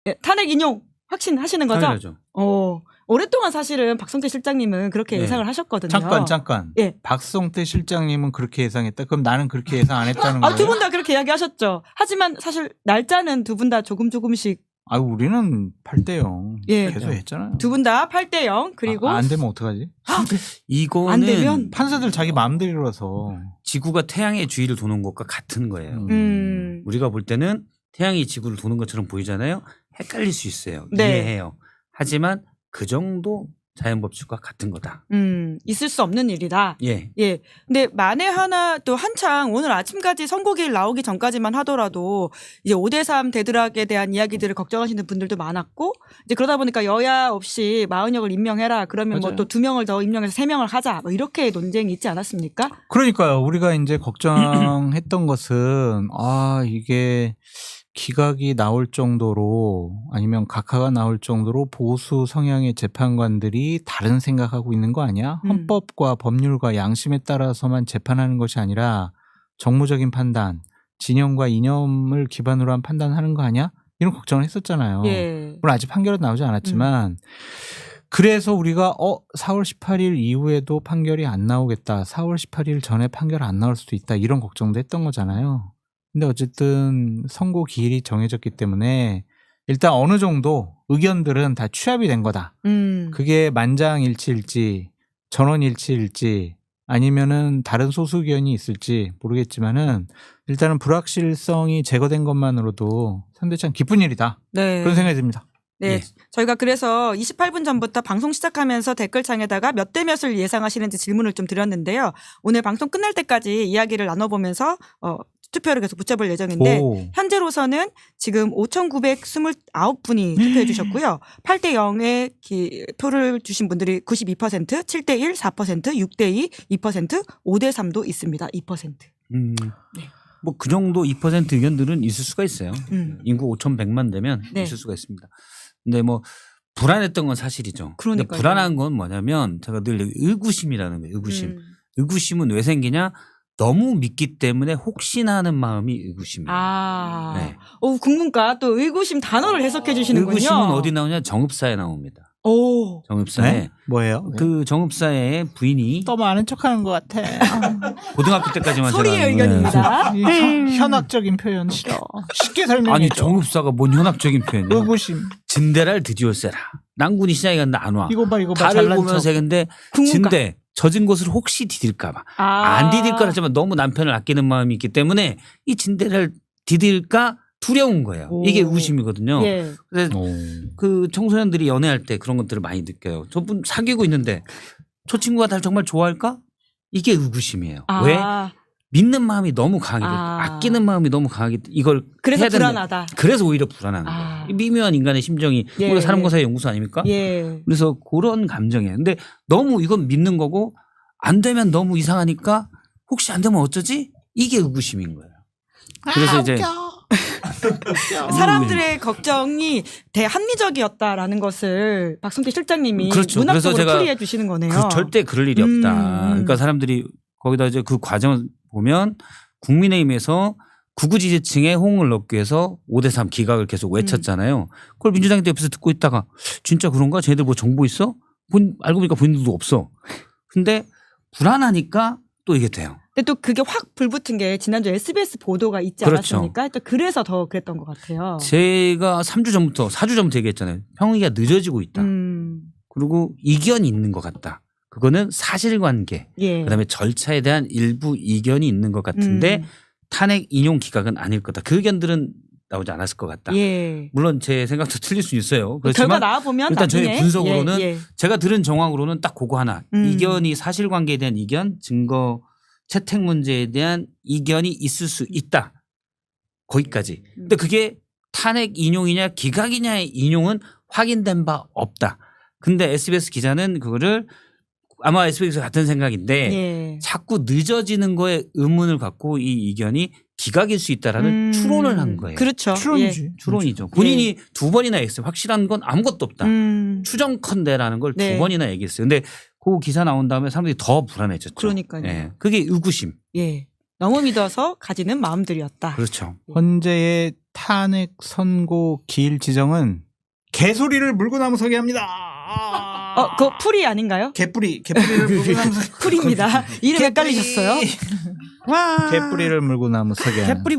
예, 탄핵 인용 확신하시는 거죠? 당연하죠. 오랫동안 사실은 박성태 실장님은 그렇게 네. 예상을 하셨거든요. 잠깐. 예. 박성태 실장님은 그렇게 예상했다. 그럼 나는 그렇게 예상 안 했다는 거예요? 두 분 다 그렇게 이야기하셨죠. 하지만 사실 날짜는 두 분 다 조금씩. 우리는 8대0 예. 계속 했잖아요. 두 분 다 8대0 그리고 안 되면 어떡하지? 이거는 안 되면? 판사들 자기 마음대로라서. 지구가 태양의 주위를 도는 것과 같은 거예요. 우리가 볼 때는 태양이 지구를 도는 것처럼 보이잖아요. 헷갈릴 수 있어요. 네. 이해해요. 하지만 그 정도 자연법칙과 같은 거다. 있을 수 없는 일이다. 예. 예. 근데 만에 하나 또 한창 오늘 아침까지 선고일 나오기 전까지만 하더라도 이제 5대3 대드락에 대한 이야기들을 걱정하시는 분들도 많았고 이제 그러다 보니까 여야 없이 마은혁을 임명해라. 그러면 뭐 맞아요. 또 2명을 더 임명해서 3명을 하자. 뭐 이렇게 논쟁이 있지 않았습니까? 그러니까요. 우리가 이제 걱정했던 것은 이게 기각이 나올 정도로 아니면 각하가 나올 정도로 보수 성향의 재판관들이 다른 생각하고 있는 거 아니야? 헌법과 법률과 양심에 따라서만 재판하는 것이 아니라 정무적인 판단, 진영과 이념을 기반으로 한 판단하는 거 아니야? 이런 걱정을 했었잖아요. 예. 물론 아직 판결은 나오지 않았지만 그래서 우리가 4월 18일 이후에도 판결이 안 나오겠다. 4월 18일 전에 판결 안 나올 수도 있다. 이런 걱정도 했던 거잖아요. 근데 어쨌든 선고 기일이 정해졌기 때문에 일단 어느 정도 의견들은 다 취합이 된 거다. 그게 만장일치일지 전원일치일지 아니면은 다른 소수 의견이 있을지 모르겠지만은 일단은 불확실성이 제거된 것만으로도 상당히 참 기쁜 일이다. 네. 그런 생각이 듭니다. 네. 예. 저희가 그래서 28분 전부터 방송 시작하면서 댓글창에다가 몇 대 몇을 예상하시는지 질문을 좀 드렸는데요. 오늘 방송 끝날 때까지 이야기를 나눠보면서 투표를 계속 붙여볼 예정인데 오. 현재로서는 지금 5,929분이 투표해 주셨고요. 8대0에 표를 주신 분들이 92%, 7대1, 4%, 6대2, 2%, 5대3도 있습니다. 2%. 뭐 그 정도 2% 의견들은 있을 수가 있어요. 인구 5,100만 되면 네. 있을 수가 있습니다. 근데 뭐 불안했던 건 사실이죠. 근데 그러니까요. 불안한 건 뭐냐면 제가 늘 의구심이라는 거예요. 의구심. 의구심은 왜 생기냐? 너무 믿기 때문에 혹시나 하는 마음이 의구심이에요. 네. 국문과 또 의구심 단어를 해석해 주시는군요. 의구심은 어디 나오냐? 정읍사에 나옵니다. 오. 정읍사에. 네? 뭐예요? 그 정읍사의 부인이 너무 아는 척하는 것 같아. 고등학교 때까지만 소리의 제가 의견입니다. 현학적인 표현 싫어. 쉽게 설명해. 아니 정읍사가 뭔 현학적인 표현이야. 의구심. 진대를 드디어 세라. 난군이 시장에 갔는데 안 와. 이거 봐. 달을 잘난 보면서 척. 근데 국문과. 진대 젖은 곳을 혹시 디딜까 봐. 안 디딜 거라지만 너무 남편을 아끼는 마음이 있기 때문에 이 진대를 디딜까 두려운 거예요. 오. 이게 의구심이거든요. 예. 그래서 그 청소년들이 연애할 때 그런 것들을 많이 느껴요. 저분 사귀고 있는데 저 친구가 날 정말 좋아할까? 이게 의구심이에요. 왜? 믿는 마음이 너무 강하기 때문에 아끼는 마음이 너무 강하기 때문에 이걸 그래서 해야 된다. 불안하다. 그래서 오히려 불안한 거예요. 미묘한 인간의 심정이 예, 우리가 사람과사의 연구소 아닙니까? 예. 그래서 그런 감정이에요. 근데 너무 이건 믿는 거고 안 되면 너무 이상하니까 혹시 안 되면 어쩌지? 이게 의구심인 거예요. 그래서 이제 사람들의 걱정이 대합리적이었다라는 것을 박성태 실장님이 그렇죠. 문학적으로 그래서 제가 풀이해 주시는 거네요. 절대 그럴 일이 없다. 그러니까 사람들이 거기다 이제 그 과정을 보면 국민의힘에서 구구지지층에 호응을 얻기 위해서 5대3 기각을 계속 외쳤잖아요. 그걸 민주당이 옆에서 듣고 있다가 진짜 그런가? 쟤네들 뭐 정보 있어? 알고 보니까 본인들도 없어. 근데 불안하니까 또 이게 돼요. 근데 또 그게 확 불붙은 게 지난주 SBS 보도가 있지 그렇죠. 않았습니까? 또 그래서 더 그랬던 것 같아요. 제가 3주 전부터 4주 전부터 얘기했잖아요. 평의가 늦어지고 있다. 그리고 이견이 있는 것 같다. 그거는 사실관계. 예. 그다음에 절차에 대한 일부 이견이 있는 것 같은데 탄핵 인용 기각은 아닐 거다. 그 의견들은 나오지 않았을 것 같다. 예. 물론 제 생각도 틀릴 수 있어요. 결과 그렇지만 나와 보면 일단 나중에 저희 분석으로는 예. 제가 들은 정황으로는 딱 그거 하나. 이견이 사실관계에 대한 이견, 증거 채택 문제에 대한 이견이 있을 수 있다. 거기까지. 근데 그게 탄핵 인용이냐 기각이냐의 인용은 확인된 바 없다. 근데 SBS 기자는 그거를 아마 SBS 같은 생각인데 예. 자꾸 늦어지는 거에 의문을 갖고 이 이견이 기각일 수 있다라는 추론을 한 거예요. 그렇죠. 추론이지. 추론이죠. 본인이 두 번이나 얘기했어요. 확실한 건 아무것도 없다. 추정컨대라는 걸 네. 두 번이나 얘기했어요. 근데 그 기사 나온 다음에 사람들이 더 불안해졌죠. 그러니까요. 그게 의구심. 예. 너무 믿어서 가지는 마음들이었다. 그렇죠. 헌재의 탄핵 선고 기일 지정은 개소리를 물고 나무 서게 합니다. 그거 풀이 아닌가요? 개뿌리를 물고 나무 서게. 풀입니다. 이름 헷갈리셨어요? 와. 개뿌리를 물고 나무 서게 하는. 개뿌리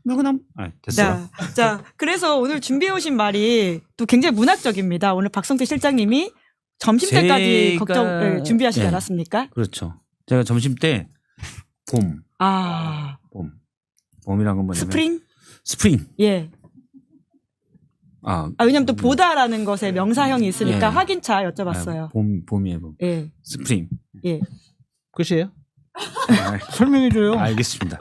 물고 나무. 됐어요. 자, 그래서 오늘 준비해 오신 말이 또 굉장히 문학적입니다. 오늘 박성태 실장님이 점심 때까지 제가- 준비하시지 네. 않았습니까? 그렇죠. 제가 점심 때 봄. 봄이란 건 뭐냐면 스프링? 예. 왜냐면 또 보다라는 것에 명사형이 있으니까 예. 확인차 여쭤봤어요. 봄이에요. 봄. 예. 스프링. 예. 끝이에요? 설명해줘요. 알겠습니다.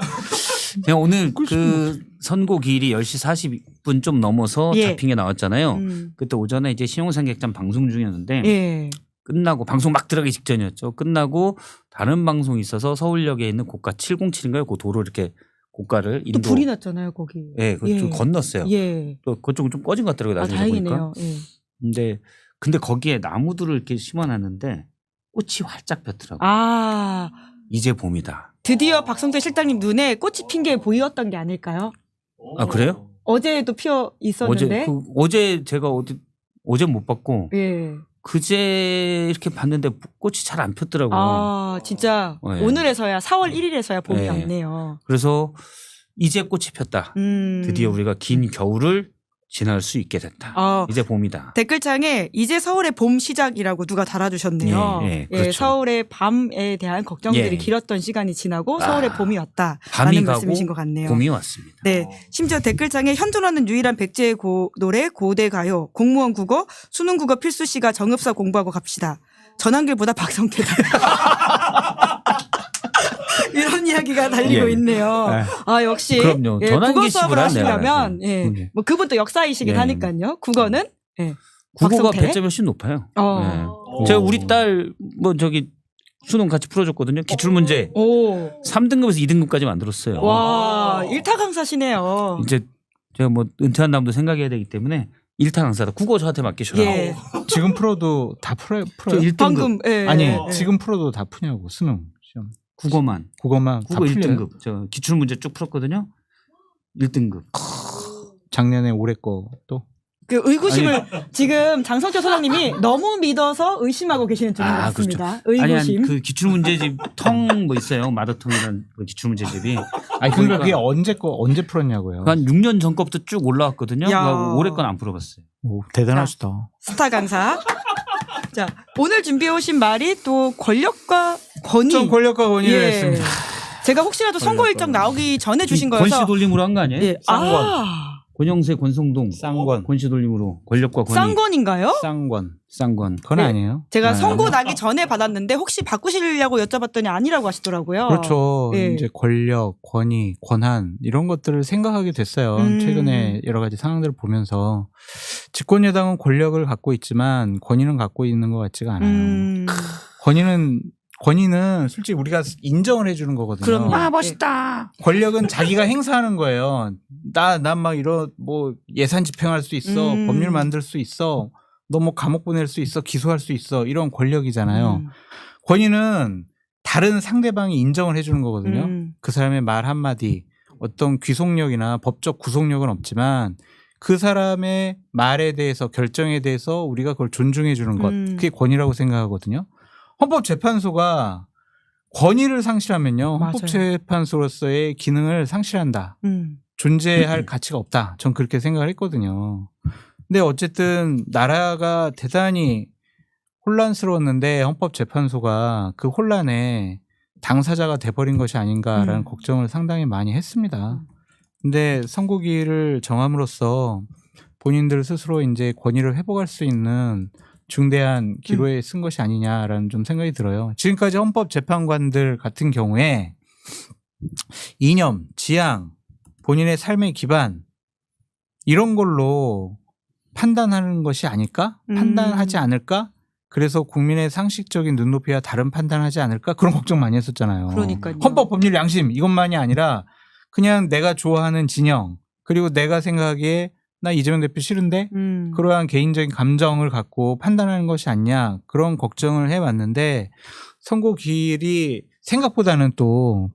제가 오늘 그 선고 기일이 10시 40분 좀 넘어서 예. 잡힌 게 나왔잖아요. 그때 오전에 이제 신용상객장 방송 중이었는데 예. 끝나고 방송 막 들어가기 직전이었죠. 끝나고 다른 방송이 있어서 서울역에 있는 고가 707인가요? 그 도로 이렇게 고가를 또 불이 났잖아요, 거기. 예, 그걸 좀 건넜어요. 예. 또 그쪽은 좀 꺼진 것 같더라고요. 나중에 다행이네요. 보니까. 예. 근데 거기에 나무들을 이렇게 심어놨는데 꽃이 활짝 폈더라고요. 이제 봄이다. 드디어 박성태 실장님 눈에 꽃이 핀 게 보였던 게 아닐까요? 그래요? 어제도 피어 있었는데. 어제 제가 어제 못 봤고 예. 그제 이렇게 봤는데 꽃이 잘 안 폈더라고요. 진짜 예. 오늘에서야 4월 1일에서야 봄이 예. 왔네요. 그래서 이제 꽃이 폈다. 드디어 우리가 긴 겨울을 지날 수 있게 됐다. 이제 봄이다. 댓글창에 이제 서울의 봄 시작이라고 누가 달아주셨네요. 그렇죠. 서울의 밤에 대한 걱정들이 예. 길었던 시간이 지나고 서울의 봄이 왔다. 밤이 라는 가고 말씀이신 것 같네요. 봄이 왔습니다. 네. 심지어 댓글창에 현존하는 유일한 백제의 노래 고대 가요, 공무원 국어, 수능 국어 필수시가 정읍사 공부하고 갑시다. 전환길보다 박성태다. 이런 이야기가 달리고 예. 있네요. 역시 그럼요. 전환길 국어 수업을 씨보다 하시려면 네. 뭐 그분도 역사이시긴 예. 하니까요. 국어는 국어가 박성태? 배점이 훨씬 높아요. 네. 제가 우리 딸 수능 같이 풀어줬거든요. 기출문제 3등급에서 2등급까지 만들었어요. 와, 일타 강사시네요. 이제 제가 은퇴한 다음도 생각해야 되기 때문에 일타 강사다. 국어 저한테 맡기셔라. 예. 지금 풀어도 다 풀어요? 저 1등급. 방금 아니 지금 풀어도 다 푸냐고 수능 시험. 국어만 국어만 다 국어 풀려요? 1등급. 저 기출문제 쭉 풀었거든요. 1등급. 작년에 올해 것도 그 의구심을 지금 장성철 소장님이 너무 믿어서 의심하고 계시는 중인 것 같습니다. 의구심. 그 기출문제집 있어요. 마더텅이라는 그 기출문제집이. 그러니까 그게 언제 풀었냐고요. 한 6년 전 거부터 쭉 올라왔거든요. 야. 그러니까 올해 건 안 풀어봤어요. 오, 대단하시다. 스타 강사. 자, 오늘 준비해 오신 말이 또 권력과 권위. 좀 권력과 권위를 예. 했습니다. 제가 혹시라도 선고 일정 나오기 전에 주신 거여서. 권씨 돌림으로 한 거 아니에요? 예. 권영세, 권성동, 쌍권. 권씨 돌림으로 권력과 권위. 쌍권인가요? 쌍권. 그건 네. 아니에요. 제가 선고 나기 전에 받았는데 혹시 바꾸시려고 여쭤봤더니 아니라고 하시더라고요. 그렇죠. 예. 이제 권력, 권위, 권한 이런 것들을 생각하게 됐어요. 최근에 여러 가지 상황들을 보면서 집권 여당은 권력을 갖고 있지만 권위는 갖고 있는 것 같지가 않아요. 권위는 솔직히 우리가 인정을 해주는 거거든요. 그럼요. 멋있다. 권력은 자기가 행사하는 거예요. 난 막 이런 예산 집행할 수 있어, 법률 만들 수 있어, 너 감옥 보낼 수 있어, 기소할 수 있어 이런 권력이잖아요. 권위는 다른 상대방이 인정을 해주는 거거든요. 그 사람의 말 한마디, 어떤 귀속력이나 법적 구속력은 없지만 그 사람의 말에 대해서 결정에 대해서 우리가 그걸 존중해 주는 것, 그게 권위라고 생각하거든요. 헌법재판소가 권위를 상실하면요. 맞아요. 헌법재판소로서의 기능을 상실한다. 존재할 가치가 없다. 전 그렇게 생각을 했거든요. 근데 어쨌든 나라가 대단히 혼란스러웠는데 헌법재판소가 그 혼란에 당사자가 돼버린 것이 아닌가라는 걱정을 상당히 많이 했습니다. 근데 선고기일을 정함으로써 본인들 스스로 이제 권위를 회복할 수 있는 중대한 기로에 쓴 것이 아니냐라는 좀 생각이 들어요. 지금까지 헌법재판관들 같은 경우에 이념, 지향, 본인의 삶의 기반 이런 걸로 판단하는 것이 아닐까? 판단하지 않을까? 그래서 국민의 상식적인 눈높이와 다른 판단하지 않을까? 그런 걱정 많이 했었잖아요. 그러니까요. 헌법, 법률, 양심 이것만이 아니라 그냥 내가 좋아하는 진영 그리고 내가 생각하기에 나 이재명 대표 싫은데 그러한 개인적인 감정을 갖고 판단하는 것이 아니냐 그런 걱정을 해왔는데 선고 기일이 생각보다는 또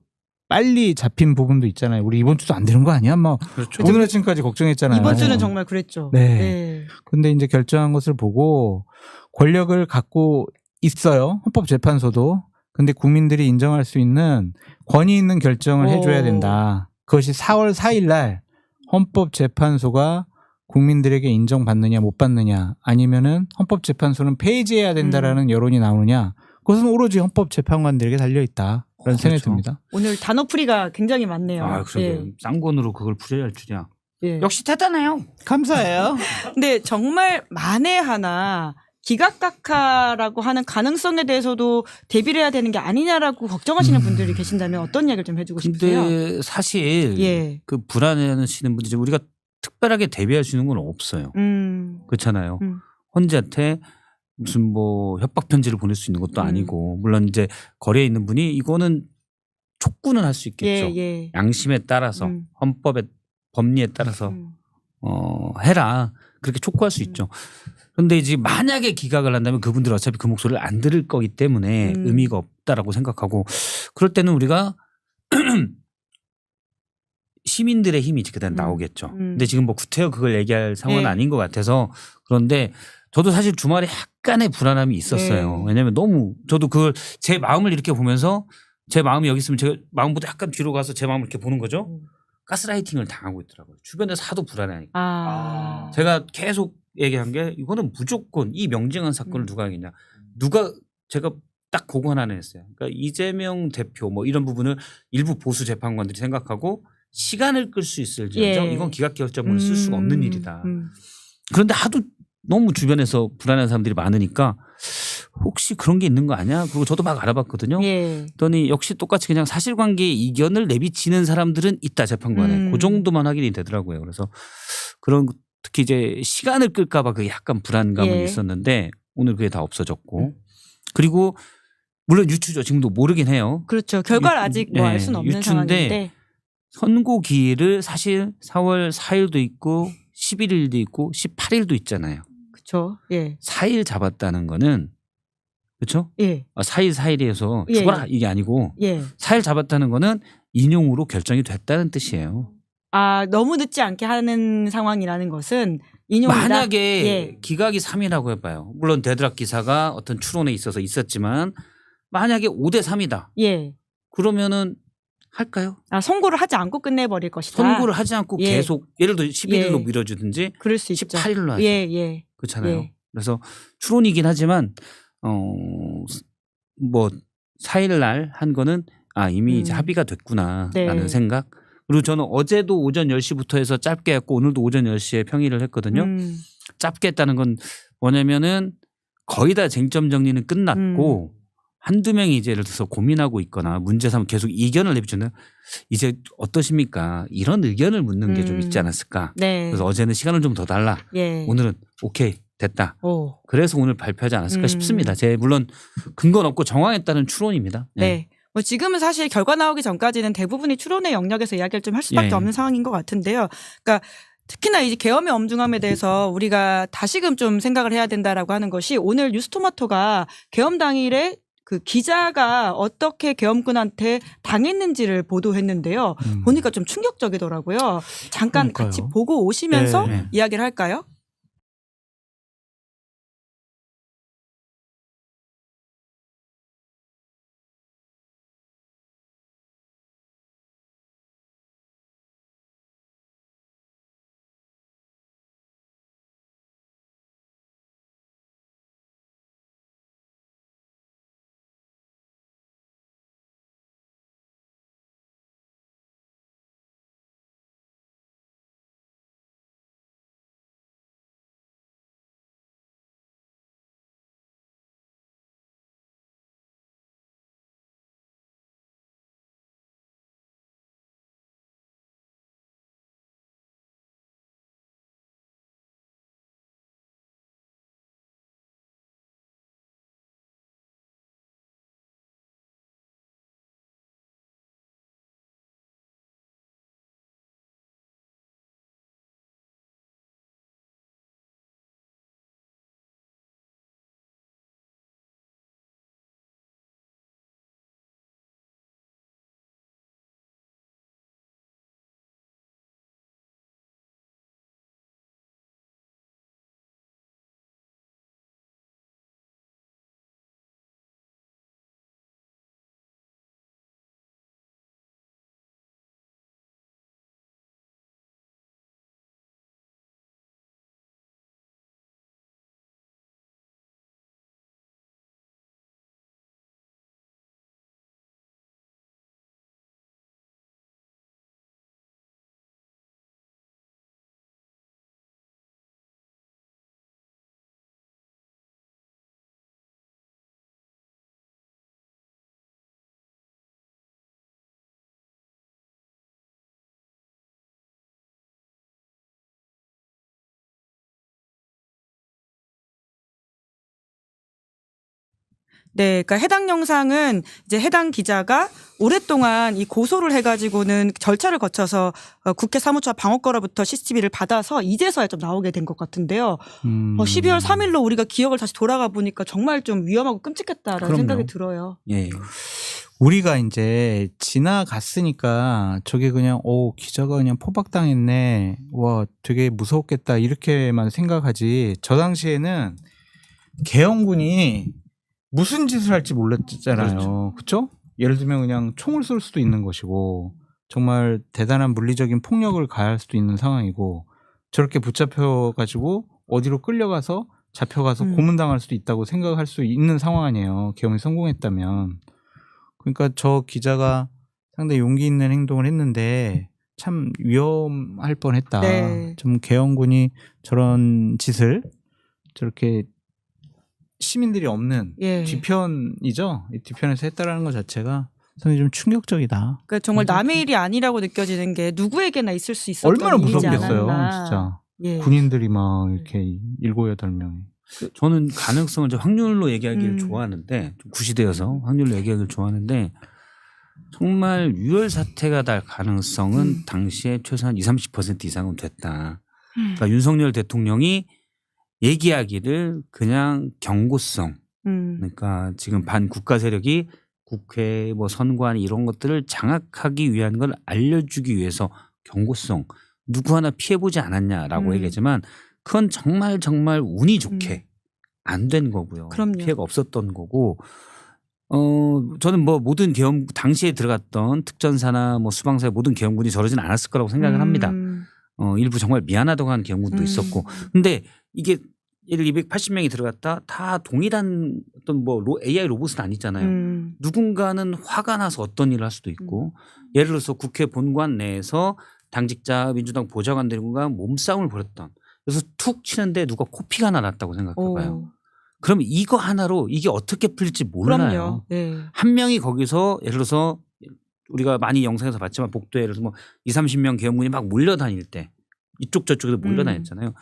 빨리 잡힌 부분도 있잖아요. 우리 이번 주도 안 되는 거 아니야? 뭐 그렇죠. 오늘 아침까지 걱정했잖아요. 이번 주는 정말 그랬죠. 네. 근데 이제 결정한 것을 보고 권력을 갖고 있어요. 헌법재판소도. 근데 국민들이 인정할 수 있는 권위 있는 결정을 해줘야 된다. 그것이 4월 4일 날 헌법재판소가 국민들에게 인정받느냐 못 받느냐 아니면은 헌법재판소는 폐지해야 된다라는 여론이 나오느냐 그것은 오로지 헌법재판관들에게 달려있다. 라는 생각이 그렇죠. 듭니다. 오늘 단어풀이가 굉장히 많네요. 아, 그러게. 쌍권으로 그걸 풀어야 할 줄이야. 예. 역시 대단해요. 감사해요. 근데 정말 만에 하나 기각각하라고 하는 가능성에 대해서도 대비를 해야 되는 게 아니냐라고 걱정하시는 분들이 계신다면 어떤 이야기를 좀 해주고 싶으세요? 근데 사실 예. 그 불안해하시는 분들이 우리가 특별하게 대비할 수 있는 건 없어요. 그렇잖아요. 헌재한테 무슨 뭐 협박 편지를 보낼 수 있는 것도 아니고 물론 이제 거리에 있는 분이 이거는 촉구는 할 수 있겠죠. 예. 양심에 따라서 헌법의 법리에 따라서 해라 그렇게 촉구할 수 있죠. 그런데 이제 만약에 기각을 한다면 그분들은 어차피 그 목소리를 안 들을 거기 때문에 의미가 없다라고 생각하고 그럴 때는 우리가 시민들의 힘이 그다음 나오겠죠. 근데 지금 뭐 구태여 그걸 얘기할 상황은 네. 아닌 것 같아서 그런데 저도 사실 주말에 약간의 불안함이 있었어요. 네. 왜냐하면 너무 저도 그걸 제 마음을 이렇게 보면서 제 마음이 여기 있으면 제 마음보다 약간 뒤로 가서 제 마음을 이렇게 보는 거죠. 가스라이팅을 당하고 있더라고요. 주변에서 하도 불안해하니까. 제가 계속 얘기한 게 이거는 무조건 이 명징한 사건을 누가 하겠냐. 누가 제가 딱 그거 하나 냈어요. 그러니까 이재명 대표 뭐 이런 부분을 일부 보수 재판관들이 생각하고 시간을 끌 수 있을지언정 이건 기각결정문을 쓸 수가 없는 일이다. 그런데 하도 너무 주변에서 불안한 사람들이 많으니까 혹시 그런 게 있는 거 아니야? 그리고 저도 막 알아봤거든요. 그랬더니 역시 똑같이 그냥 사실관계의 이견을 내비치는 사람들은 있다 재판관에. 그 정도만 확인이 되더라고요. 그래서 그런 특히 이제 시간을 끌까 봐 그 약간 불안감은 있었는데 오늘 그게 다 없어졌고 그리고 물론 유추죠. 지금도 모르긴 해요. 그렇죠. 결과를 아직 뭐 알 수는 없는 유추인데 상황인데. 선고 기일을 사실 4월 4일도 있고 11일도 있고 18일도 있잖아요. 그렇죠. 예. 4일 잡았다는 거는 그렇죠? 예. 4일 4일에서 예, 죽어라 이게 아니고 예. 4일 잡았다는 거는 인용으로 결정이 됐다는 뜻이에요. 아, 너무 늦지 않게 하는 상황이라는 것은 인용이다. 만약에 기각이 3이라고 해봐요. 물론 데드락 기사가 어떤 추론에 있어서 있었지만 만약에 5대 3이다. 예. 그러면은 할까요? 아, 선고를 하지 않고 끝내버릴 것이다. 선고를 하지 않고 계속 예를 들어 11일로 밀어주든지 그럴 수 있죠. 18일로 하죠. 예. 그렇잖아요. 예. 그래서 추론이긴 하지만 뭐 4일 날 한 거는 이미 이제 합의가 됐구나라는 생각. 그리고 저는 어제도 오전 10시부터 해서 짧게 했고 오늘도 오전 10시에 평의를 했거든요. 짧게 했다는 건 뭐냐면은 거의 다 쟁점 정리는 끝났고 한두 명이 이제 예를 들어서 고민하고 있거나 문제 삼아 계속 이견을 내비치는 이제 어떠십니까? 이런 의견을 묻는 게 좀 있지 않았을까? 네. 그래서 어제는 시간을 좀 더 달라. 오늘은 오케이 됐다. 그래서 오늘 발표하지 않았을까 싶습니다. 제 물론 근거는 없고 정황에 따른 추론입니다. 네. 뭐 지금은 사실 결과 나오기 전까지는 대부분이 추론의 영역에서 이야기를 좀 할 수밖에 없는 상황인 것 같은데요. 그러니까 특히나 이 계엄의 엄중함에 대해서 우리가 다시금 좀 생각을 해야 된다라고 하는 것이 오늘 뉴스토마토가 계엄 당일에 그 기자가 어떻게 계엄군한테 당했는지를 보도했는데요. 보니까 좀 충격적이더라고요. 잠깐 그러니까요. 같이 보고 오시면서 네. 이야기를 할까요? 네, 그러니까 해당 영상은 이제 해당 기자가 오랫동안 이 고소를 해가지고는 절차를 거쳐서 국회 사무처 방어과로부터 CCTV를 받아서 이제서야 좀 나오게 된 것 같은데요. 12월 3일로 우리가 기억을 다시 돌아가 보니까 정말 좀 위험하고 끔찍했다라는 그럼요. 생각이 들어요. 예. 우리가 이제 지나갔으니까 저게 그냥 기자가 그냥 포박당했네. 와 되게 무서웠겠다 이렇게만 생각하지. 저 당시에는 계엄군이 무슨 짓을 할지 몰랐잖아요. 그렇죠? 예를 들면 그냥 총을 쏠 수도 있는 것이고 정말 대단한 물리적인 폭력을 가할 수도 있는 상황이고 저렇게 붙잡혀 가지고 어디로 끌려가서 잡혀가서 고문당할 수도 있다고 생각할 수 있는 상황 아니에요. 계엄이 성공했다면. 그러니까 저 기자가 상당히 용기 있는 행동을 했는데 참 위험할 뻔했다. 네. 좀 계엄군이 저런 짓을 저렇게 시민들이 없는 예. 뒤편이죠. 이 뒤편에서 했다라는 것 자체가 상당히 좀 충격적이다. 그러니까 정말 남의 일이 아니라고 느껴지는 게 누구에게나 있을 수 있었던 얼마나 일이지 무섭겠어요, 않았나. 진짜. 예. 군인들이 막 이렇게 7, 8명이. 저는 가능성을 좀 확률로 얘기하기를 음. 좋아하는데 좀 구시대여서 확률로 얘기하기를 좋아하는데 정말 유혈 사태가 날 가능성은 당시에 최소한 20-30% 이상은 됐다. 그러니까 윤석열 대통령이 얘기하기를 그냥 경고성. 그러니까 지금 반국가 세력이 국회 뭐 선관 이런 것들을 장악하기 위한 걸 알려주기 위해서 경고성. 누구 하나 피해보지 않았냐라고 얘기하지만 그건 정말 정말 운이 좋게 안 된 거고요. 그럼요. 피해가 없었던 거고. 저는 뭐 모든 계엄 당시에 들어갔던 특전사나 뭐 수방사의 모든 계엄군이 저러진 않았을 거라고 생각을 합니다. 일부 정말 미안하다고 하는 계엄군도 있었고. 근데 이게 예를 280명이 들어갔다 다 동일한 어떤 뭐 AI 로봇은 아니잖아요. 누군가는 화가 나서 어떤 일을 할 수도 있고 예를 들어서 국회 본관 내에서 당직자 민주당 보좌관들과 몸싸움을 벌였던 그래서 툭 치는데 누가 코피가 하나 났다고 생각해봐요. 그러면 이거 하나로 이게 어떻게 풀릴지 몰라요. 그럼요. 네. 한 명이 거기서 예를 들어서 우리가 많이 영상에서 봤지만 복도에 예를 들어서 뭐 20-30명 계엄군이 막 몰려다닐 때 이쪽 저쪽에서 몰려다녔잖아요.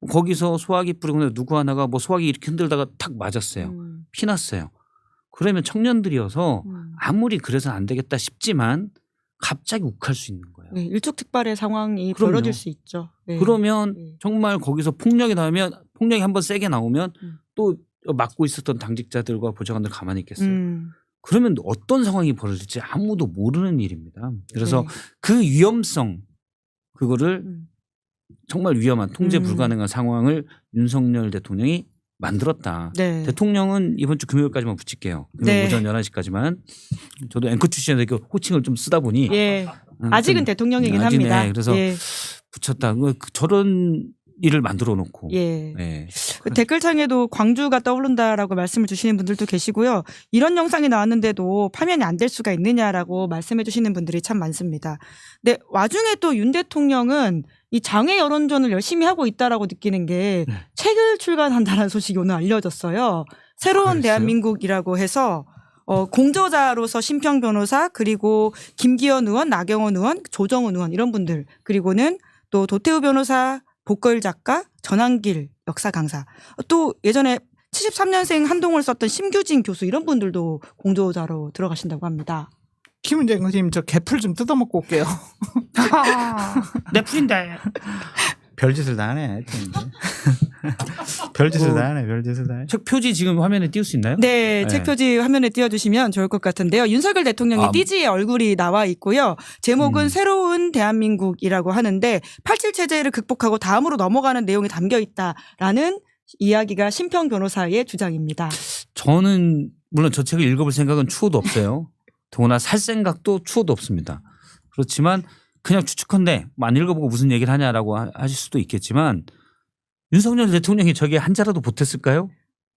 거기서 소화기 뿌리고 누구 하나가 뭐 소화기 이렇게 흔들다가 탁 맞았어요. 피났어요. 그러면 청년들이어서 아무리 그래서는 안 되겠다 싶지만 갑자기 욱할 수 있는 거예요. 네, 일촉즉발의 상황이 그럼요. 벌어질 수 있죠. 네. 그러면 네. 정말 거기서 폭력이 나오면 폭력이 한번 세게 나오면 또 맡고 있었던 당직자들과 보좌관들 가만히 있겠어요. 그러면 어떤 상황이 벌어질지 아무도 모르는 일입니다. 그래서 네. 그 위험성 그거를 정말 위험한 통제 불가능한 상황을 윤석열 대통령이 만들었다. 네. 대통령은 이번 주 금요일까지만 붙일게요. 금요일 네. 오전 11시까지만. 저도 앵커 출신에서 이렇게 호칭을 좀 쓰다 보니 예. 아직은 대통령이긴 아직은, 합니다. 예, 그래서 예. 붙였다. 저런 일을 만들어 놓고. 예. 예. 그 댓글창에도 광주가 떠오른다라고 말씀을 주시는 분들도 계시고요. 이런 영상이 나왔는데도 파면이 안 될 수가 있느냐라고 말씀해 주시는 분들이 참 많습니다. 근데 와중에 또 윤 대통령은 이 장외 여론전을 열심히 하고 있다라고 느끼는 게 책을 출간한다는 소식이 오늘 알려졌어요. 새로운 그랬어요? 대한민국이라고 해서 공저자로서 심평 변호사 그리고 김기현 의원, 나경원 의원, 조정훈 의원 이런 분들 그리고는 또 도태우 변호사, 복걸 작가, 전한길 역사 강사 또 예전에 73년생 한동을 썼던 심규진 교수 이런 분들도 공저자로 들어가신다고 합니다. 김은재 선생님 저 개풀 좀 뜯어먹고 올게요. 내 풀인데. 별짓을 다 하네. 별짓을 다 하네. 별짓을 다 해. 책 표지 지금 화면에 띄울 수 있나요? 네, 네. 책 표지 화면에 띄워주시면 좋을 것 같은데요. 윤석열 대통령의 띠지의 얼굴이 나와 있고요. 제목은 새로운 대한민국이라고 하는데 87 체제를 극복하고 다음으로 넘어가는 내용이 담겨 있다라는 이야기가 심평 변호사의 주장입니다. 저는 물론 저 책을 읽어볼 생각은 추호도 없어요. 더구나 살 생각도 추호도 없습니다. 그렇지만 그냥 추측컨대 안 읽어보고 무슨 얘기를 하냐라고 하실 수도 있겠지만 윤석열 대통령이 저게 한자라도 보탰을까요?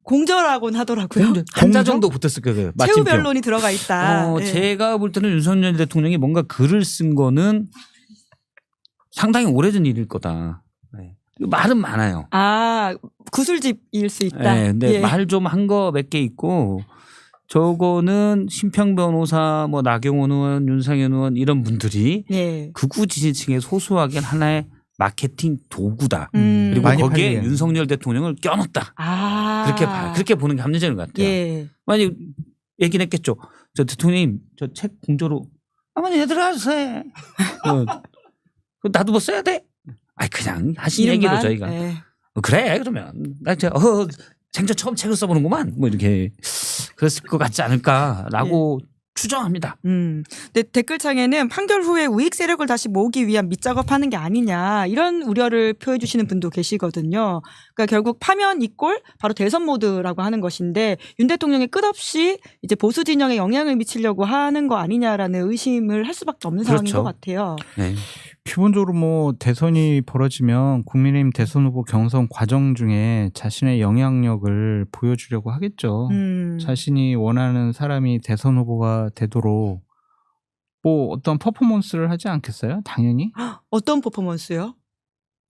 공저라고는 하더라고요. 한자 정도 보탰을 거예요. 최후 변론이 들어가 있다. 네. 제가 볼 때는 윤석열 대통령이 뭔가 글을 쓴 거는 상당히 오래전 일일 거다. 네. 말은 많아요. 아, 구술집일 수 있다. 네, 근데 예. 말 좀 한 거 몇 개 있고 저거는 심평 변호사, 뭐 나경원 의원, 윤상현 의원 이런 분들이 예. 극우 지지층의 소수하게 하나의 마케팅 도구다. 그리고 많이 거기에 팔리게. 윤석열 대통령을 껴넣었다. 그렇게 보는 게 합리적인 것 같아요. 예. 만약 얘기는 했겠죠. 저 대통령님 저 책 공조로 아니 얘들아 써. 나도 뭐 써야 돼? 아니 그냥 하신 얘기로 이름만? 저희가 예. 그래 그러면 나 이제 생전 처음 책을 써보는구만 뭐 이렇게 그랬을 것 같지 않을까라고 추정합니다. 근데 댓글창에는 판결 후에 우익 세력을 다시 모으기 위한 밑작업하는 게 아니냐 이런 우려를 표해 주시는 분도 계시거든요. 그러니까 결국 파면 이꼴 바로 대선 모드라고 하는 것인데 윤 대통령이 끝없이 이제 보수 진영에 영향을 미치려고 하는 거 아니냐라는 의심을 할 수밖에 없는 상황인 그렇죠. 것 같아요. 네. 기본적으로 뭐 대선이 벌어지면 국민의힘 대선 후보 경선 과정 중에 자신의 영향력을 보여주려고 하겠죠. 자신이 원하는 사람이 대선 후보가 되도록 뭐 어떤 퍼포먼스를 하지 않겠어요? 당연히. 어떤 퍼포먼스요?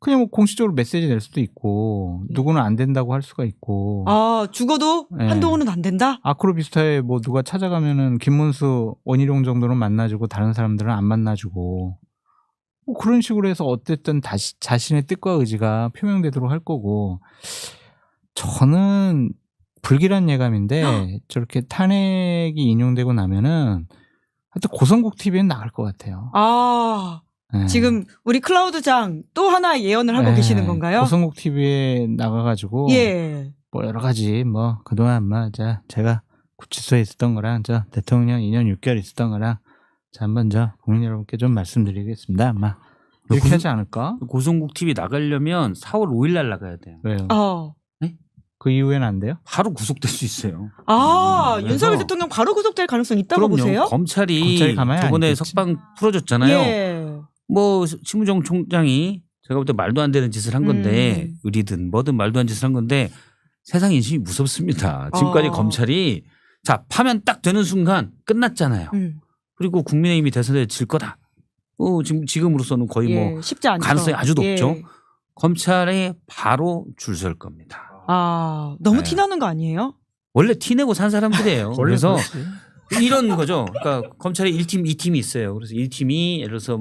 그냥 뭐 공식적으로 메시지 낼 수도 있고 누구는 안 된다고 할 수가 있고. 아 죽어도 네. 한동훈은 안 된다? 아크로비스타에 뭐 누가 찾아가면은 김문수, 원희룡 정도는 만나주고 다른 사람들은 안 만나주고 뭐 그런 식으로 해서 어쨌든 다시 자신의 뜻과 의지가 표명되도록 할 거고 저는 불길한 예감인데 저렇게 탄핵이 인용되고 나면은 하여튼 고성국 TV는 나갈 것 같아요. 아 네. 지금 우리 클라우드장 또 하나 예언을 하고 네. 계시는 건가요? 고성국 TV에 나가가지고 예. 뭐 여러 가지 뭐 그동안 제가 구치소에 있었던 거랑 저 대통령 2년 6개월 있었던 거랑 자 한번 국민 여러분께 좀 말씀드리겠습니다. 아마 이렇게 하지 않을까? 고성국 TV 나가려면 4월 5일 날 나가야 돼요. 왜요? 그 이후에는 안 돼요? 바로 구속될 수 있어요. 그래서 윤석열 대통령 바로 구속될 가능성이 있다고 그럼요. 보세요? 검찰이 가만히 안 저번에 있겠지. 석방 풀어줬잖아요. 예. 뭐 심우정 총장이 제가 볼 때 말도 안 되는 짓을 한 건데 의리든 뭐든 말도 안 짓을 한 건데 세상 인심이 무섭습니다. 지금까지 검찰이 자 파면 딱 되는 순간 끝났잖아요. 그리고 국민의힘이 대선에 질 거다. 지금으로서는 거의 예, 뭐 쉽지 않죠. 가능성이 아주 높죠. 예. 검찰에 바로 줄 설 겁니다. 너무 네. 티나는 거 아니에요? 원래 티내고 산 사람들이에요. 그래서 그렇지. 이런 거죠. 그러니까 검찰에 1팀, 2팀이 있어요. 그래서 1팀이 예를 들어서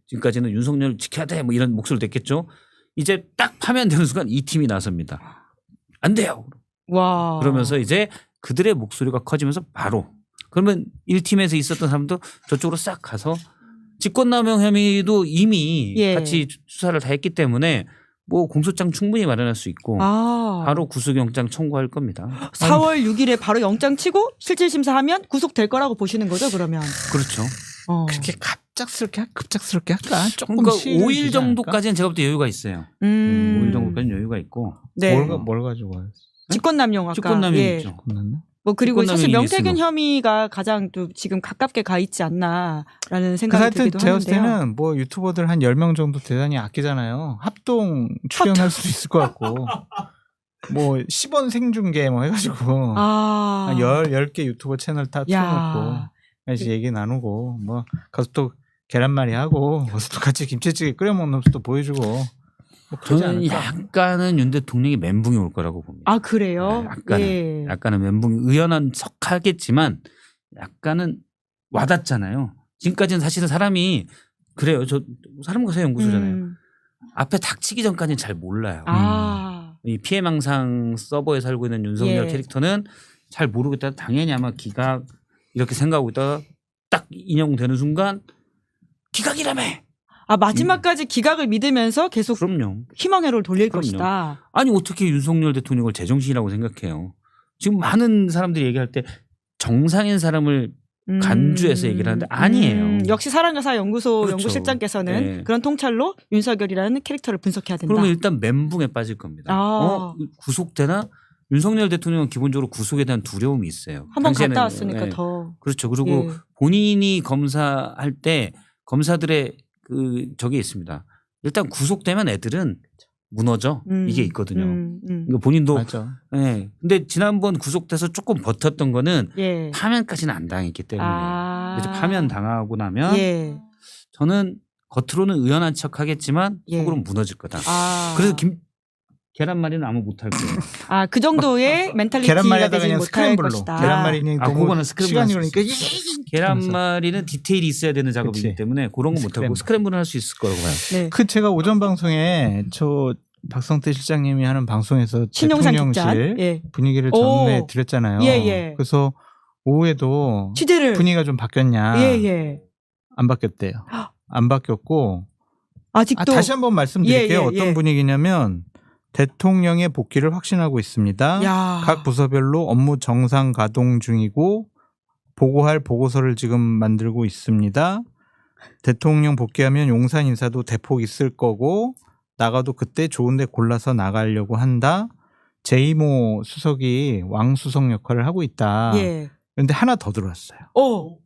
지금까지는 윤석열 지켜야 돼 뭐 이런 목소리를 냈겠죠. 이제 딱 파면되는 순간 2팀이 나섭니다. 안 돼요. 와. 그러면서 이제 그들의 목소리가 커지면서 바로 그러면 1팀에서 있었던 사람도 저쪽으로 싹 가서 직권남용 혐의도 이미 예. 같이 수사를 다 했기 때문에 뭐 공소장 충분히 마련할 수 있고 바로 구속영장 청구할 겁니다. 4월 6일에 바로 영장 치고 실질심사하면 구속될 거라고 보시는 거죠, 그러면? 그렇죠. 그렇게 급작스럽게 할까? 조금 그러니까 시일을 5일 두지 정도까지는 제가 볼 때 여유가 있어요. 5일 정도까지는 여유가 있고. 네. 뭘 가지고 와요? 직권남용 아까. 직권남용 예. 있죠. 뭐 그리고 사실 직권남용이 명태균 있으면. 혐의가 가장 또 지금 가깝게 가 있지 않나라는 생각이 하여튼 들기도 제가 봤을 하는데요. 때는 뭐 유튜버들 한 10명 정도 대단히 아끼잖아요. 합동 출연할 수도 있을 것 같고 뭐 10원 생중계 뭐 해가지고 한 10개 유튜버 채널 다 틀어놓고 같이 얘기 나누고 뭐 가서 또 계란말이 하고 가서 또 같이 김치찌개 끓여 먹는 모습도 보여주고 뭐 그러지 저는 않을까? 약간은 윤 대통령이 멘붕이 올 거라고 봅니다. 그래요? 네, 약간은 멘붕 의연한 척하겠지만 약간은 와닿잖아요. 지금까지는 사실은 사람이 그래요. 저 사람과사 연구소잖아요. 앞에 닥치기 전까지는 잘 몰라요. 이 피해망상 서버에 살고 있는 윤석열 캐릭터는 잘 모르겠다. 당연히 아마 기각 이렇게 생각하고 있다가 딱 인용되는 순간 기각이라며. 마지막까지 기각을 믿으면서 계속 그럼요. 희망회로를 돌릴 그럼요. 것이다. 아니 어떻게 윤석열 대통령을 제정신이라고 생각해요. 지금 많은 사람들이 얘기할 때 정상인 사람을 간주해서 얘기를 하는데 아니에요. 역시 사랑가사 연구소 그렇죠. 연구실장께서는 네. 그런 통찰로 윤석열이라는 캐릭터를 분석해야 된다. 그러면 일단 멘붕에 빠질 겁니다. 구속되나? 윤석열 대통령은 기본적으로 구속에 대한 두려움이 있어요. 한번 당시에는, 갔다 왔으니까 더. 그렇죠. 그리고 본인이 검사할 때 검사들의 저게 있습니다. 일단 구속되면 애들은 무너져. 이게 있거든요. 그러니까 본인도 맞아. 근데 지난번 구속돼서 조금 버텼던 거는 예. 파면까지는 안 당했기 때문에 그래서 파면 당하고 나면 저는 겉으로는 의연한 척하겠지만 속으로는 무너질 거다. 그래서 계란말이는 아무 못할 거예요. 아, 그 정도의 멘탈리티가 계란말이에다 되지 그냥 못할 스크램블로. 것이다. 계란말이는 아, 너무 그거는 스크램블 시간이 할수 그러니까 계란말이는 디테일이 있어야 되는 작업이기 그치. 때문에 그런 거 못하고 스크램블은 할 수 있을 거라고 봐요. 네. 그 제가 오전 방송에 저 박성태 실장님이 하는 방송에서 신용상 대통령실 국장. 예. 분위기를 오. 전해 드렸잖아요. 예, 예. 그래서 오후에도 취재를. 분위기가 좀 바뀌었냐? 예, 예. 안 바뀌었대요. 안 바뀌었고 아직도. 다시 한번 말씀드릴게요. 예, 예, 어떤 예. 분위기냐면 대통령의 복귀를 확신하고 있습니다. 야. 각 부서별로 업무 정상 가동 중이고 보고할 보고서를 지금 만들고 있습니다. 대통령 복귀하면 용산 인사도 대폭 있을 거고 나가도 그때 좋은 데 골라서 나가려고 한다. 제2모 수석이 왕수석 역할을 하고 있다. 예. 그런데 하나 더 들어왔어요. 오.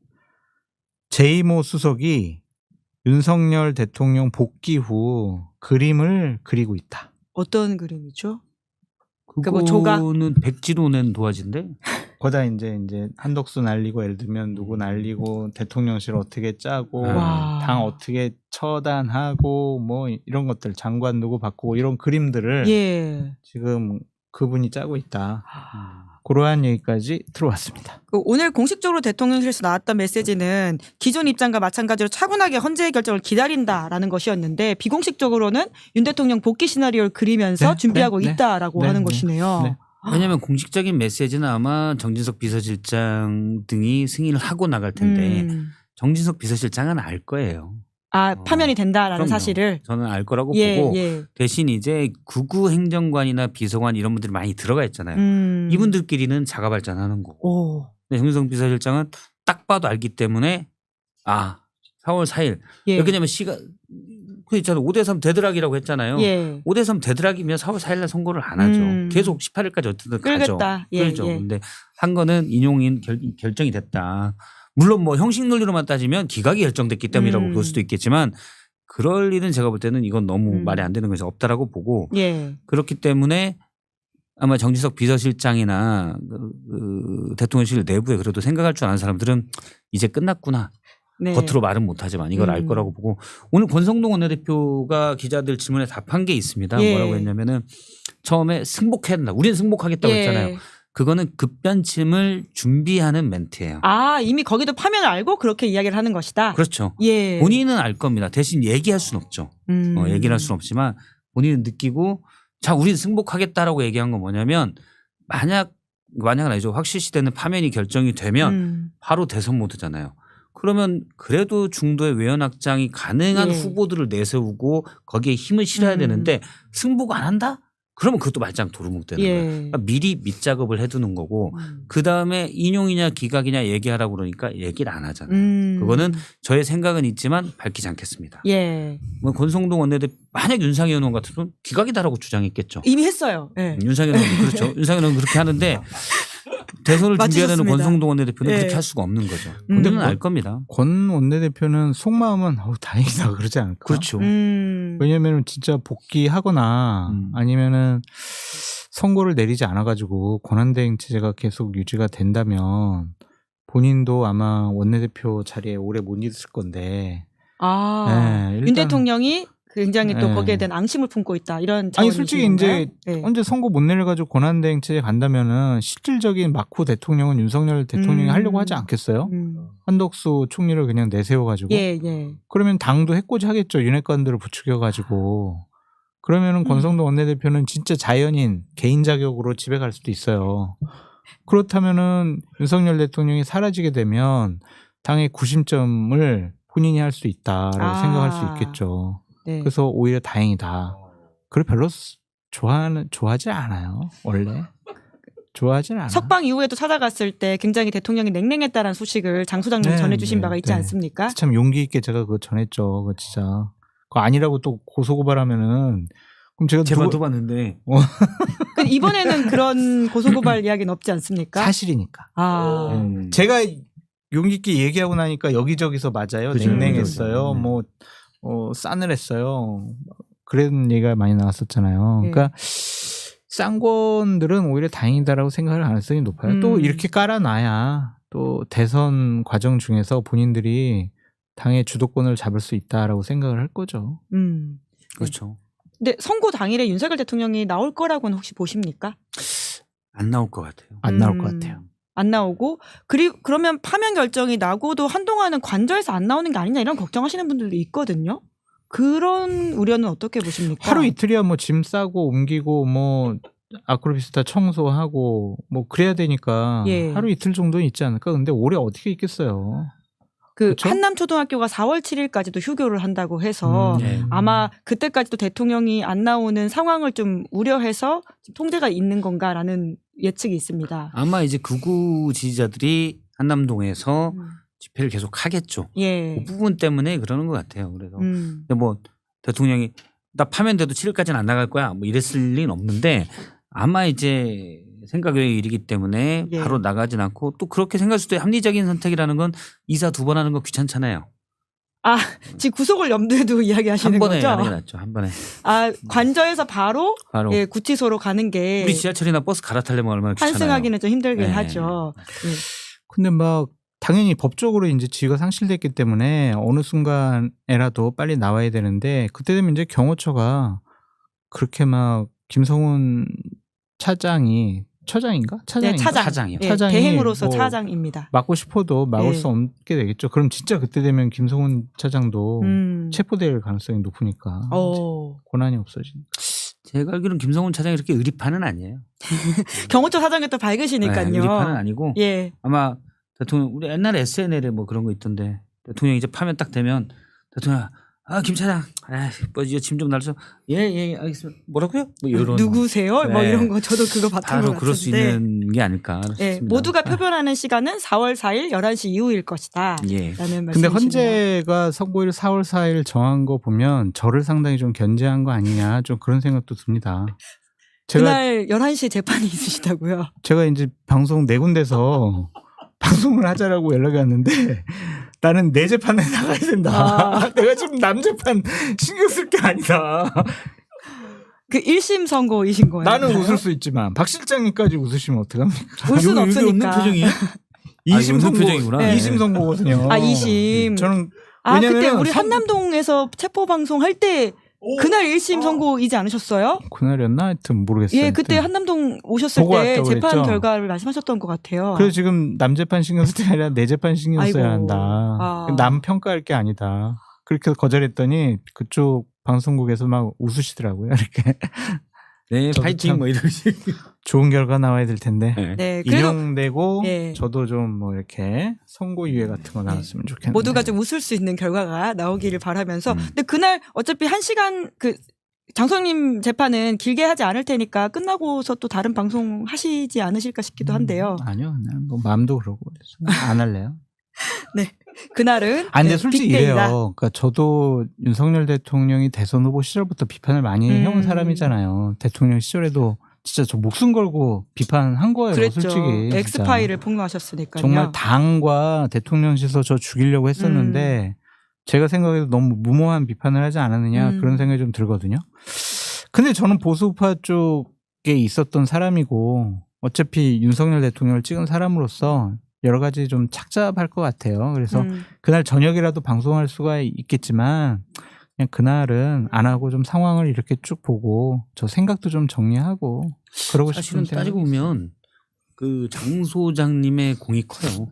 제2모 수석이 윤석열 대통령 복귀 후 그림을 그리고 있다. 어떤 그림이죠? 뭐 조각? 그거는 백지로 낸 도화지인데 거다 이제 한덕수 날리고 예를 들면 누구 날리고 대통령실 어떻게 짜고 와. 당 어떻게 처단하고 뭐 이런 것들 장관 누구 바꾸고 이런 그림들을 예. 지금 그분이 짜고 있다. 그러한 얘기까지 들어왔습니다. 그 오늘 공식적으로 대통령실에서 나왔던 메시지는 기존 입장과 마찬가지로 차분하게 헌재의 결정을 기다린다라는 것이었는데 비공식적으로는 윤 대통령 복귀 시나리오를 그리면서 네, 준비하고 네, 있다라고 네, 하는 네, 것이네요. 네. 왜냐하면 공식적인 메시지는 아마 정진석 비서실장 등이 승인을 하고 나갈 텐데 정진석 비서실장은 알 거예요. 아, 파면이 된다라는 그럼요. 사실을. 저는 알 거라고 예, 보고 예. 대신 이제 구구 행정관이나 비서관 이런 분들이 많이 들어가 있잖아요. 이분들끼리는 자가 발전하는 거고. 오. 근데 정진석 비서실장은 딱 봐도 알기 때문에 4월 4일. 예. 왜냐하면 그 있잖아요. 5대3 대드락이라고 했잖아요. 예. 5대3 대드락이면 4월 4일 날 선거를 안 하죠. 계속 18일까지 어떻게든 가죠. 끌겠다. 예, 그렇죠. 예. 근데 한 거는 인용인 결정이 됐다. 물론 뭐 형식 논리로만 따지면 기각이 결정됐기 때문이라고 볼 수도 있겠지만 그럴 일은 제가 볼 때는 이건 너무 말이 안 되는 것이 없다라고 보고 예. 그렇기 때문에 아마 정진석 비서실장이나 그 대통령실 내부에 그래도 생각할 줄 아는 사람들은 이제 끝났구나. 네. 겉으로 말은 못하지만 이걸 알 거라고 보고 오늘 권성동 원내대표가 기자들 질문에 답한 게 있습니다. 예. 뭐라고 했냐면은 처음에 승복해야 된다. 우리는 승복하겠다고 예. 했잖아요. 그거는 급변침을 준비하는 멘트예요. 아, 이미 거기도 파면을 알고 그렇게 이야기를 하는 것이다. 그렇죠. 예. 본인은 알 겁니다. 대신 얘기할 수는 없죠. 얘기를 할 수는 없지만 본인은 느끼고 자, 우리는 승복하겠다라고 얘기한 건 뭐냐면 만약은 아니죠. 확실시되는 파면이 결정이 되면 바로 대선 모드잖아요. 그러면 그래도 중도의 외연 확장이 가능한 예. 후보들을 내세우고 거기에 힘을 실어야 되는데 승복 안 한다? 그러면 그것도 말짱 도루묵 되는 예. 거예요. 그러니까 미리 밑작업을 해두는 거고 그다음에 인용이냐 기각이냐 얘기하라고 그러니까 얘기를 안 하잖아요. 그거는 저의 생각은 있지만 밝히지 않겠습니다. 예. 뭐 권성동 원내대표 만약 윤상현 의원 같으면 기각이다라고 주장했겠죠. 이미 했어요. 예. 윤상현 의원 그렇죠. 윤상현 의원 그렇게 하는데 대선을 준비해야 되는 맞추셨습니다. 권성동 원내대표는 예. 그렇게 할 수가 없는 거죠. 본인은 알 겁니다. 권 원내대표는 속마음은 다행이다 그러지 않을까? 그렇죠. 왜냐하면 진짜 복귀하거나 아니면은 선고를 내리지 않아가지고 권한대행 체제가 계속 유지가 된다면 본인도 아마 원내대표 자리에 오래 못 있을 건데. 아, 네, 윤 일단- 대통령이 굉장히 또 네. 거기에 대한 앙심을 품고 있다. 이런 아니 차원이신 솔직히 건가요? 이제 네. 언제 선고 못 내려가지고 권한대행 체제 간다면은 실질적인 막후 대통령은 윤석열 대통령이 하려고 하지 않겠어요? 한덕수 총리를 그냥 내세워가지고. 예, 예. 그러면 당도 해코지 하겠죠. 윤핵관들을 부추겨가지고. 그러면은 권성동 원내대표는 진짜 자연인 개인 자격으로 집에 갈 수도 있어요. 그렇다면은 윤석열 대통령이 사라지게 되면 당의 구심점을 본인이 할 수 있다라고 생각할 수 있겠죠. 네. 그래서 오히려 다행이다. 그걸 별로 좋아하지 않아요. 원래. 좋아하진 않아. 석방 이후에도 찾아갔을 때 굉장히 대통령이 냉랭했다는 소식을 장 소장님 네, 전해주신 네, 바가 있지 네. 않습니까? 참 용기 있게 제가 그거 전했죠. 그거 진짜. 그거 아니라고 또 고소고발하면은 그럼 제가 제가 봤는데 근데 이번에는 그런 고소고발 이야기는 없지 않습니까? 사실이니까. 아, 제가 용기 있게 얘기하고 나니까 여기저기서 맞아요. 그죠, 냉랭했어요. 그죠. 뭐 싸늘했어요. 그런 얘기가 많이 나왔었잖아요. 네. 그러니까 쌍권들은 오히려 다행이다라고 생각할 가능성이 높아요. 또 이렇게 깔아놔야 또 대선 과정 중에서 본인들이 당의 주도권을 잡을 수 있다라고 생각을 할 거죠. 그렇죠. 근데 선고 당일에 윤석열 대통령이 나올 거라고는 혹시 보십니까? 안 나올 것 같아요. 안 나올 것 같아요. 안 나오고 그리고 그러면 파면 결정이 나고도 한동안은 관저에서 안 나오는 게 아니냐 이런 걱정하시는 분들도 있거든요. 그런 우려는 어떻게 보십니까? 하루 이틀이야 뭐 짐 싸고 옮기고 뭐 아크로비스타 청소하고 뭐 그래야 되니까 예. 하루 이틀 정도는 있지 않을까? 근데 오래 어떻게 있겠어요? 그 그쵸? 한남초등학교가 4월 7일까지도 휴교를 한다고 해서 네. 아마 그때까지도 대통령이 안 나오는 상황을 좀 우려해서 통제가 있는 건가라는 예측이 있습니다. 아마 이제 극우 지지자들이 한남동에서 집회를 계속 하겠죠. 예. 그 부분 때문에 그러는 것 같아요. 그래서 음. 근데 뭐 대통령이 나 파면돼도 7일까지는 안 나갈 거야. 뭐 이랬을 리는 없는데 아마 이제 생각 외의 일이기 때문에 예. 바로 나가진 않고 또 그렇게 생각할 수도 합리적인 선택이라는 건 이사 2번 하는 거 귀찮잖아요. 아, 지금 구속을 염두에 두고 이야기하시는 한 번에 거죠? 하는 게 낫죠. 한 번에. 아, 관저에서 바로 바로 예, 구치소로 가는 게 우리 지하철이나 버스 갈아타려면 얼마나 귀찮아요. 환승하기는 좀 힘들긴 네. 하죠. 예. 근데 막 당연히 법적으로 이제 지위가 상실됐기 때문에 어느 순간에라도 빨리 나와야 되는데 그때 되면 이제 경호처가 그렇게 막 김성훈 처장인가? 네, 차장이요. 예, 차장이 대행으로서 뭐 차장입니다. 막고 싶어도 막을 예. 수 없게 되겠죠. 그럼 진짜 그때 되면 김성훈 차장도 체포될 가능성이 높으니까 권한이 없어지니까. 제가 알기로는 김성훈 차장이 그렇게 의리파는 아니에요. 경호처 사장이 또 밝으시니까요. 네, 의리파는 아니고 예. 아마 대통령 우리 옛날에 SNL에 뭐 그런 거 있던데 대통령 이제 파면 딱 되면 대통령 김 차장 뭐 이거 짐 좀 날려 예 알겠습니다. 뭐라고요? 뭐 이런 누구세요? 뭐 네. 이런 거 저도 그거 봤던 것 바로 같은데. 그럴 수 있는 게 아닐까 예, 싶습니다. 모두가 표변하는 시간은 4월 4일 11시 이후일 것이다. 예. 라는 근데 말씀이시네요. 헌재가 선고일 4월 4일 정한 거 보면 저를 상당히 좀 견제한 거 아니냐 좀 그런 생각도 듭니다. 그날 11시에 재판이 있으시다고요? 제가 이제 방송 4군데서 방송을 하자라고 연락이 왔는데 나는 내 재판에 나가야 된다. 내가 지금 남 재판 신경 쓸 게 아니다. 그 1심 선고이신 거예요? 나는 웃을 수 있지만 박 실장님까지 웃으시면 어떡합니까? 울 수는 여기 없으니까. 웃는 표정이에요? 2심 웃는 선고, 표정이구나. 네. 2심 선고거든요. 아, 2심. 저는 그때 왜냐면은 우리 한남동에서 체포 방송 할 때 그날 1심 선고이지 않으셨어요? 그날이었나? 하여튼 모르겠어요. 예, 그때 하여튼. 한남동 오셨을 보고 때 왔다고 재판 그랬죠? 결과를 말씀하셨던 것 같아요. 그래서 지금 남 재판 신경 쓸 게 아니라 내 재판 신경 써야 아이고. 한다. 아. 남 평가할 게 아니다. 그렇게 거절했더니 그쪽 방송국에서 막 웃으시더라고요. 이렇게 네, 저도 파이팅 참- 뭐 이러시. 좋은 결과 나와야 될 텐데. 네. 네, 그래도 인용되고 예. 저도 좀 뭐 이렇게 선고유예 같은 거 나왔으면 좋겠는데. 모두가 좀 웃을 수 있는 결과가 나오기를 바라면서 음. 근데 그날 어차피 1시간 그 장소님 재판은 길게 하지 않을 테니까 끝나고서 또 다른 방송 하시지 않으실까 싶기도 한데요. 아니요. 그냥 뭐 마음도 그러고 그래서 안 할래요. 그날은 아, 근데 네, 솔직히 빅데이다. 이래요. 그러니까 저도 윤석열 대통령이 대선 후보 시절부터 비판을 많이 해온 사람이잖아요. 대통령 시절에도 진짜 저 목숨 걸고 비판한 거예요. 그랬죠. 솔직히. 진짜. 엑스파일을 폭로하셨으니까요. 정말 당과 대통령실에서 저 죽이려고 했었는데 제가 생각해도 너무 무모한 비판을 하지 않았느냐 그런 생각이 좀 들거든요. 근데 저는 보수파 쪽에 있었던 사람이고 어차피 윤석열 대통령을 찍은 사람으로서 여러 가지 좀 착잡할 것 같아요. 그래서 그날 저녁이라도 방송할 수가 있겠지만 그냥 그날은 안 하고 좀 상황을 이렇게 쭉 보고 저 생각도 좀 정리하고 그러고 사실은 싶은 따지고 생각이 보면 그 장 소장님의 공이 커요.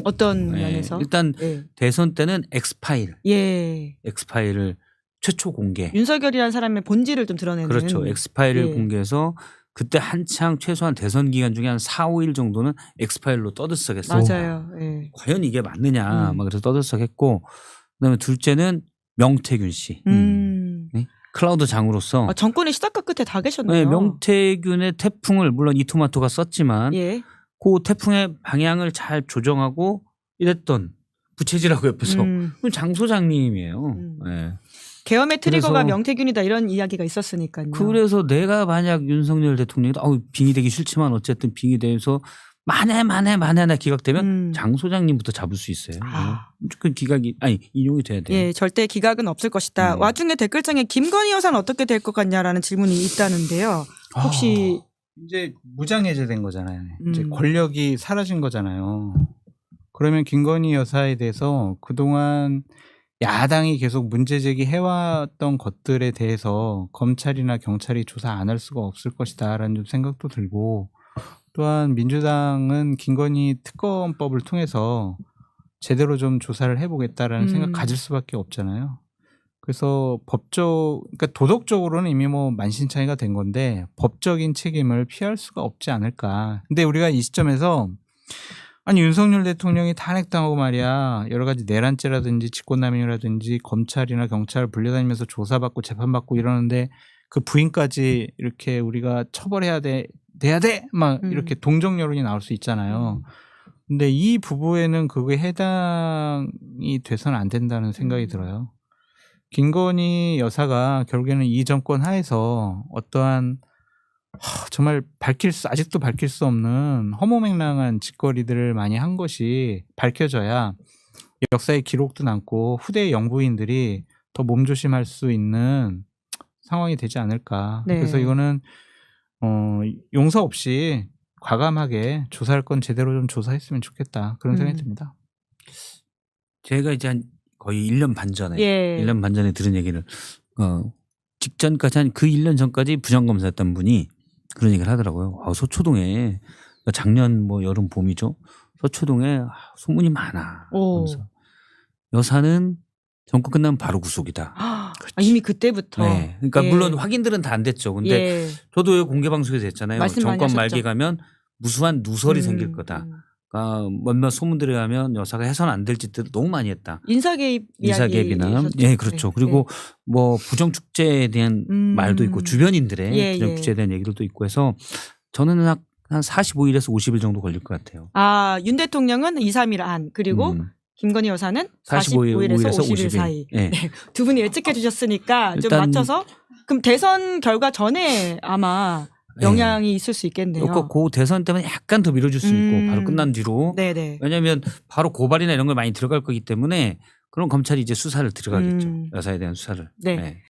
어떤 네. 면에서? 일단 예. 대선 때는 엑스파일을 최초 공개. 윤석열이라는 사람의 본질을 좀 드러내는. 그렇죠. 엑스파일을 예. 공개해서 그때 한창 최소한 대선 기간 중에 한 4, 5일 정도는 엑스파일로 떠들썩했어요. 맞아요. 예. 과연 이게 맞느냐 막 그래서 떠들썩했고 그다음에 둘째는 명태균 씨. 네? 클라우드 장으로서 아, 정권의 시작과 끝에 다 계셨네요. 네, 명태균의 태풍을 물론 이토마토가 썼지만 예. 그 태풍의 방향을 잘 조정하고 이랬던 부채질하고 옆에서 장 소장님이에요. 네. 계엄의 트리거가 그래서- 명태균이다 이런 이야기가 있었으니까요. 그래서 내가 만약 윤석열 대통령이 빙의되기 싫지만 어쨌든 빙의돼서 만에 하나 기각되면 장 소장님부터 잡을 수 있어요. 그 기각이 인용이 돼야 돼요. 예, 절대 기각은 없을 것이다. 와중에 댓글창에 김건희 여사는 어떻게 될 것 같냐라는 질문이 있다는데요. 혹시 이제 무장해제된 거잖아요. 이제 권력이 사라진 거잖아요. 그러면 김건희 여사에 대해서 그동안 야당이 계속 문제 제기해왔던 것들에 대해서 검찰이나 경찰이 조사 안 할 수가 없을 것이다라는 좀 생각도 들고 또한 민주당은 김건희 특검법을 통해서 제대로 좀 조사를 해보겠다라는 생각 가질 수밖에 없잖아요. 그래서 그러니까 도덕적으로는 이미 뭐 만신창이가 된 건데 법적인 책임을 피할 수가 없지 않을까. 근데 우리가 이 시점에서 아니 윤석열 대통령이 탄핵당하고 말이야 여러 가지 내란죄라든지 직권남용이라든지 검찰이나 경찰 불려다니면서 조사받고 재판받고 이러는데 그 부인까지 이렇게 우리가 처벌해야 돼야 돼 막 이렇게 동정 여론이 나올 수 있잖아요. 근데 이 부부에는 그게 해당이 돼서는 안 된다는 생각이 들어요. 김건희 여사가 결국에는 이 정권 하에서 어떠한 정말 아직도 밝힐 수 없는 허무맹랑한 짓거리들을 많이 한 것이 밝혀져야 역사의 기록도 남고 후대의 영부인들이 더 몸조심할 수 있는 상황이 되지 않을까. 네. 그래서 이거는 용서 없이 과감하게 조사할 건 제대로 좀 조사했으면 좋겠다. 그런 생각이 듭니다. 제가 이제 한 거의 1년 반 전에 예. 1년 반 전에 들은 얘기를 직전까지 한 그 1년 전까지 부장검사였던 분이 그런 얘기를 하더라고요. 소초동에 작년 뭐 여름 봄이죠. 서초동에 소문이 많아. 오. 그러면서 여사는 정권 끝나면 바로 구속이다. 이미 그때부터. 네. 그러니까 예. 물론 확인들은 다 안 됐죠. 근데 예. 저도 공개 방송에서 했잖아요. 말씀 많이 정권 하셨죠. 말기에 가면 무수한 누설이 생길 거다. 그러니까 몇몇 소문들에 의하면 여사가 해서는 안 될 짓들을 너무 많이 했다. 인사 개입 인사 개입이나 예 그렇죠. 그리고 뭐 부정 축제에 대한 말도 있고 주변인들의 예, 부정 예. 축제에 대한 얘기들도 있고 해서 저는 한 45일에서 50일 정도 걸릴 것 같아요. 윤 대통령은 2, 3일 안 그리고 김건희 여사는 45일에서 50일 사이. 예. 네. 두 분이 예측해 주셨으니까 좀 일단 맞춰서 그럼 대선 결과 전에 아마 영향이 있을 수 있겠네요. 그러니까 그 대선 때문에 약간 더 미뤄질 수 있고 바로 끝난 뒤로 네네. 왜냐하면 바로 고발이나 이런 걸 많이 들어갈 거기 때문에 그럼 검찰이 이제 수사를 들어가겠죠. 여사에 대한 수사를. 네. 네.